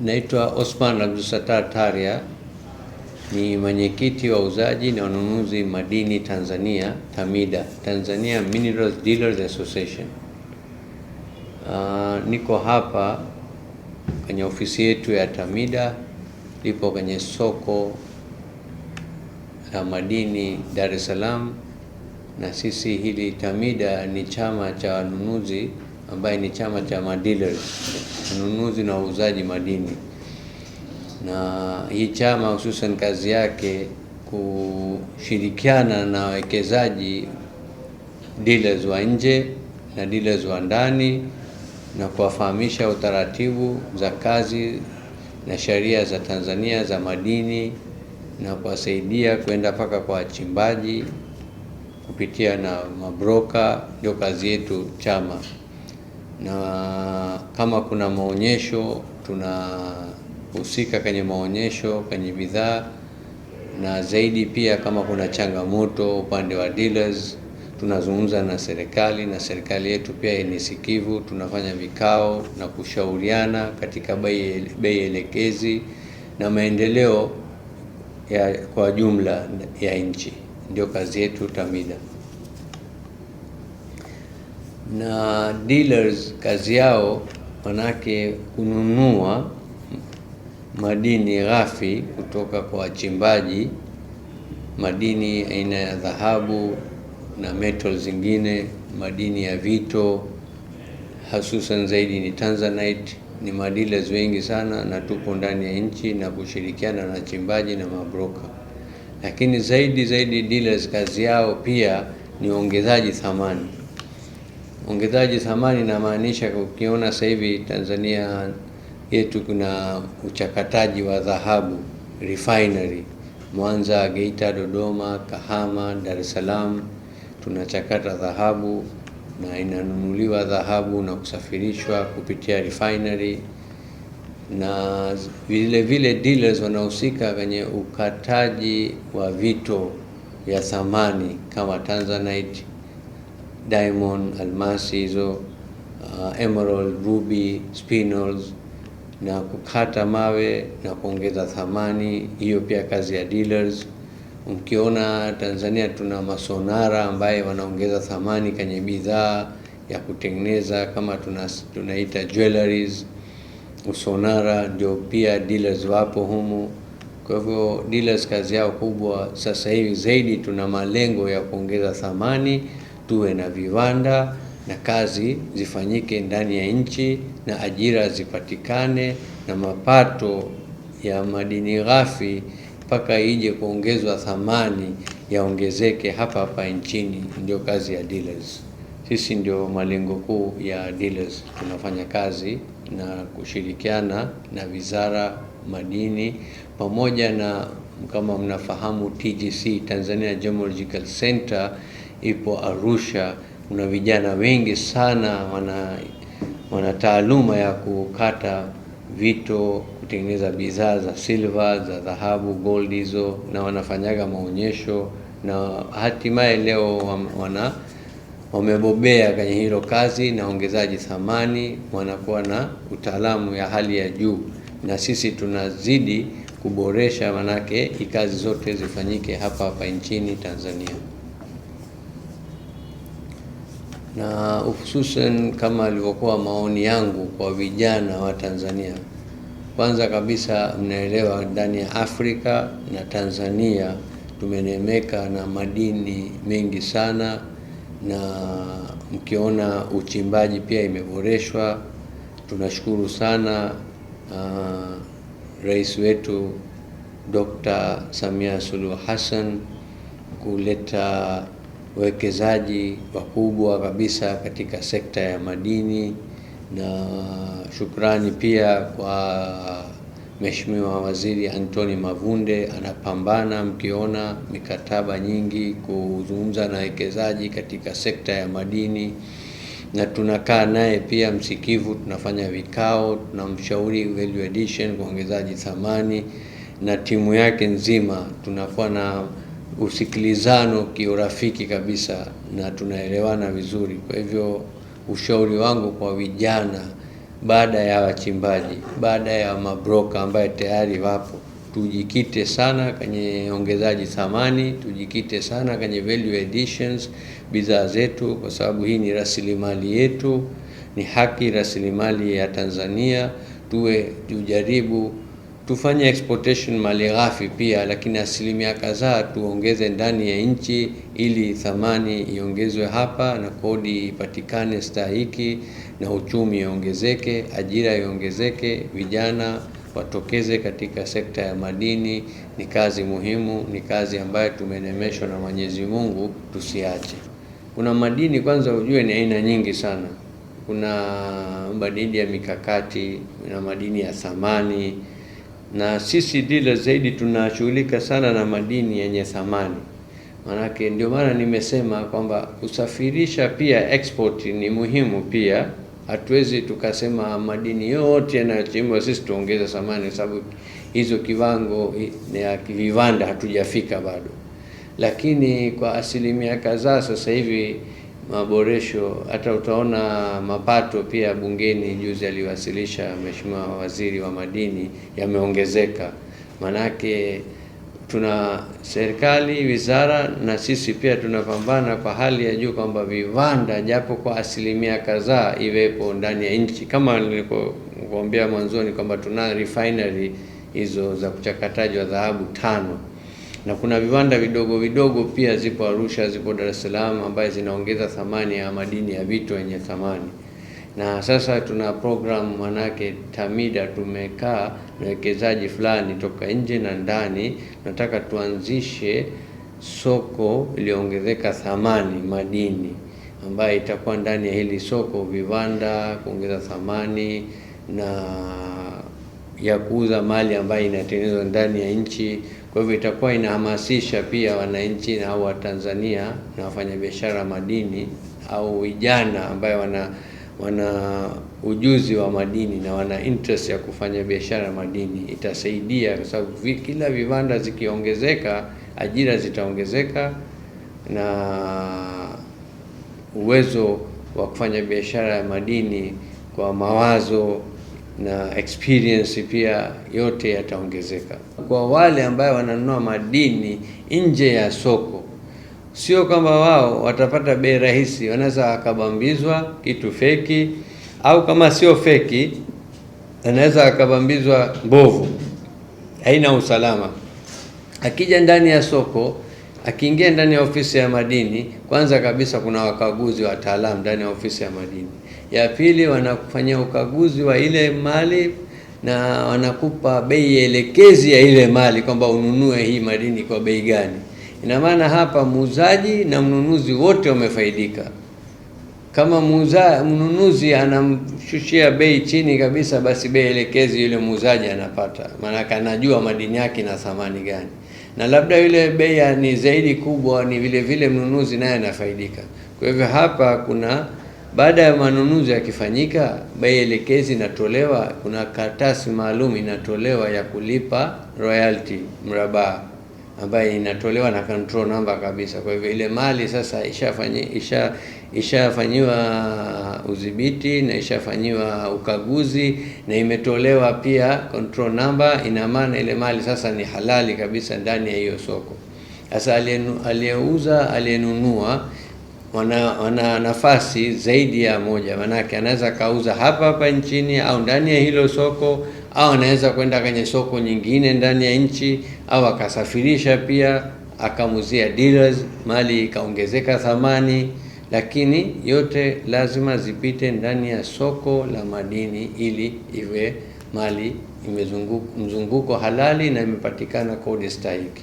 Naitwa Osman Abdulsattar Taria, ni mwenyekiti wa uzaji na ununuzi madini Tanzania, TAMIDA, Tanzania Minerals Dealers Association. Niko hapa kwenye ofisi yetu ya TAMIDA, lipo kwenye soko la madini Dar es Salaam, na sisi hili TAMIDA ni chama cha wanunuzi ambaye ni chama cha madealers, ununuzi na uuzaji madini. Na hii chama hususan kazi yake kushirikiana na wawekezaji dealers wa nje na dealers wa ndani, na kuwafahamisha utaratibu za kazi na sheria za Tanzania za madini, na kuwasaidia kwenda mpaka kwa wachimbaji kupitia na mabroka. Ndio kazi yetu chama. Na kama kuna maonyesho, tunahusika kwenye maonyesho, kwenye bidhaa, na zaidi pia kama kuna changamoto upande wa dealers, tunazungumza na serikali, na serikali yetu pia ni sikivu. Tunafanya vikao na kushauriana katika bei elekezi na maendeleo kwa jumla ya nchi. Ndio kazi yetu TAMIDA. Na dealers kazi yao manake kununua madini ghafi kutoka kwa wachimbaji, madini aina ya dhahabu na metal zingine, madini ya vito, hususan zaidi ni Tanzanite. Ni madealers wengi sana, na tupo ndani ya nchi na kushirikiana na wachimbaji na mabroka. Lakini zaidi dealers kazi yao pia ni ongezaji thamani. Ongezaji thamani inamaanisha, ukiona sasa hivi Tanzania yetu kuna uchakataji wa dhahabu, refinery Mwanza, Geita, Dodoma, Kahama, Dar es Salaam, tunachakata dhahabu na inanunuliwa dhahabu na kusafirishwa kupitia refinery. Na vile dealers wanahusika kwenye ukataji wa vito ya thamani kama Tanzanite, diamond, almasi hizo, emerald, ruby, spinels, na kukata mawe na kuongeza thamani. Hiyo pia kazi ya dealers. Mkiona Tanzania tuna masonara ambaye wanaongeza thamani kwenye bidhaa ya kutengeneza, kama tunaita jewelries, usonara, ndio pia dealers wapo humu. Kwa hivyo dealers kazi yao kubwa sasa hivi zaidi, tuna malengo ya kuongeza thamani, tuwe na viwanda na kazi zifanyike ndani ya nchi, na ajira zipatikane, na mapato ya madini ghafi mpaka ije kuongezwa thamani yaongezeke hapa nchini. Ndio kazi ya dealers. Sisi ndio malengo kuu ya dealers. Tunafanya kazi na kushirikiana na Wizara Madini, pamoja na, kama mnafahamu, TGC, Tanzania Geological Center ipo Arusha. Kuna vijana wengi sana wana taaluma ya kukata vito, kutengeneza bidhaa za silver, za dhahabu, gold hizo, na wanafanyaga maonyesho, na hatimaye leo wamebobea kwenye hilo kazi na ongezaji thamani, wanakuwa na utaalamu ya hali ya juu, na sisi tunazidi kuboresha, manake kazi zote zifanyike hapa nchini Tanzania. Na hususan kama alivyokuwa maoni yangu kwa vijana wa Tanzania, kwanza kabisa mnaelewa ndani ya Afrika na Tanzania tumenemeka na madini mengi sana, na mkiona uchimbaji pia imeboreshwa. Tunashukuru sana Rais wetu Dr. Samia Suluhu Hassan kuleta wawekezaji wakubwa kabisa katika sekta ya madini, na shukrani pia kwa Mheshimiwa Waziri Anthony Mavunde, anapambana. Mkiona mikataba nyingi kuzungumza na wawekezaji katika sekta ya madini, na tunakaa naye pia msikivu, tunafanya vikao, tunamshauri value addition, kuongezaji thamani, na timu yake nzima. Tunakuwa na usikilizano kiurafiki kabisa, na tunaelewana vizuri. Kwa hivyo ushauri wangu kwa vijana baada ya wachimbaji, baada ya mabroka ambaye tayari wapo. Tujikite sana kwenye ongezaji thamani, tujikite sana kwenye value additions bidhaa zetu, kwa sababu hii ni rasilimali yetu, ni haki rasilimali ya Tanzania. Tujaribu tufanye exportation mali ghafi pia, lakini asilimia kadhaa tuongeze ndani ya nchi ili thamani iongezwe hapa na kodi ipatikane stahiki na uchumi iongezeke, ajira iongezeke, vijana watokeze katika sekta ya madini. Ni kazi muhimu, ni kazi ambayo tumenemeshwa na Mwenyezi Mungu, tusiache. Kuna madini kwanza ujue ni aina nyingi sana. Kuna madini ya mikakati, kuna madini ya thamani, na sisi dealers zaidi tunashughulika sana na madini yenye thamani. Manake ndio maana nimesema kwamba kusafirisha pia export ni muhimu pia. Hatuwezi tukasema madini yote yanayochimbwa sisi tuongeze thamani, sababu hizo kiwango ya viwanda hatujafika bado. Lakini kwa asilimia kadhaa sasa hivi maboresho, hata utaona mapato pia bungeni juzi aliwasilisha Mheshimiwa Waziri wa Madini, yameongezeka. Manake tuna serikali, wizara na sisi pia tunapambana kwa hali ya juu kwamba viwanda japo kwa asilimia kadhaa iwepo ndani ya nchi. Kama nilikuambia mwanzoni kwamba tuna refinery hizo za kuchakataji wa dhahabu 5, na kuna viwanda vidogo vidogo pia zipo Arusha, zipo Dar es Salaam, ambaye zinaongeza thamani ya madini ya vitu yenye thamani. Na sasa tuna program, manake TAMIDA tumekaa na wekezaji fulani toka nje na ndani, nataka tuanzishe soko iliongezeka thamani madini, ambaye itakuwa ndani ya hili soko viwanda kuongeza thamani na ya kuuza mali ambayo inatengenezwa ndani ya nchi. Kwa hivyo itakuwa inahamasisha pia wananchi au Watanzania na wafanyabiashara madini au vijana ambayo wana ujuzi wa madini na wana interest ya kufanya biashara madini. Itasaidia kwa sababu kila viwanda zikiongezeka, ajira zitaongezeka na uwezo wa kufanya biashara ya madini kwa mawazo na experience pia yote yataongezeka. Kwa wale ambao wananunua madini nje ya soko, sio kama wao watapata bei rahisi, wanaweza akabambizwa kitu feki, au kama sio feki anaweza akabambizwa mbovu, haina usalama. Akija ndani ya soko, akiingia ndani ya ofisi ya madini, kwanza kabisa kuna wakaguzi wataalamu ndani ya ofisi ya madini. Ya pili, wanakufanyia ukaguzi wa ile mali na wanakupa bei elekezi ya ile mali kwamba ununue hii madini kwa bei gani. Ina maana hapa muuzaji na mnunuzi wote wamefaidika. Kama mnunuzi anamshushia bei chini kabisa, basi bei elekezi yule muuzaji anapata, maana anajua madini yake na thamani gani. Na labda yule bei ni zaidi kubwa, ni vile vile mnunuzi naye anafaidika. Kwa hivyo hapa kuna, baada ya manunuzi yakifanyika, bei elekezi inatolewa, kuna karatasi maalum inatolewa ya kulipa royalty mraba, ambayo inatolewa na control number kabisa. Kwa hivyo ile mali sasa ishafanyiwa udhibiti na ishafanyiwa ukaguzi na imetolewa pia control number. Ina maana ile mali sasa ni halali kabisa ndani ya hiyo soko. Sasa aliyeuza, aliyenunua wana nafasi zaidi ya moja, manake anaweza kauza hapa nchini au ndani ya hilo soko, au anaweza kwenda kwenye soko nyingine ndani ya nchi, au akasafirisha pia akamuzia dealers, mali ikaongezeka thamani. Lakini yote lazima zipite ndani ya soko la madini ili iwe mali mzunguko halali na imepatikana kodi stahiki.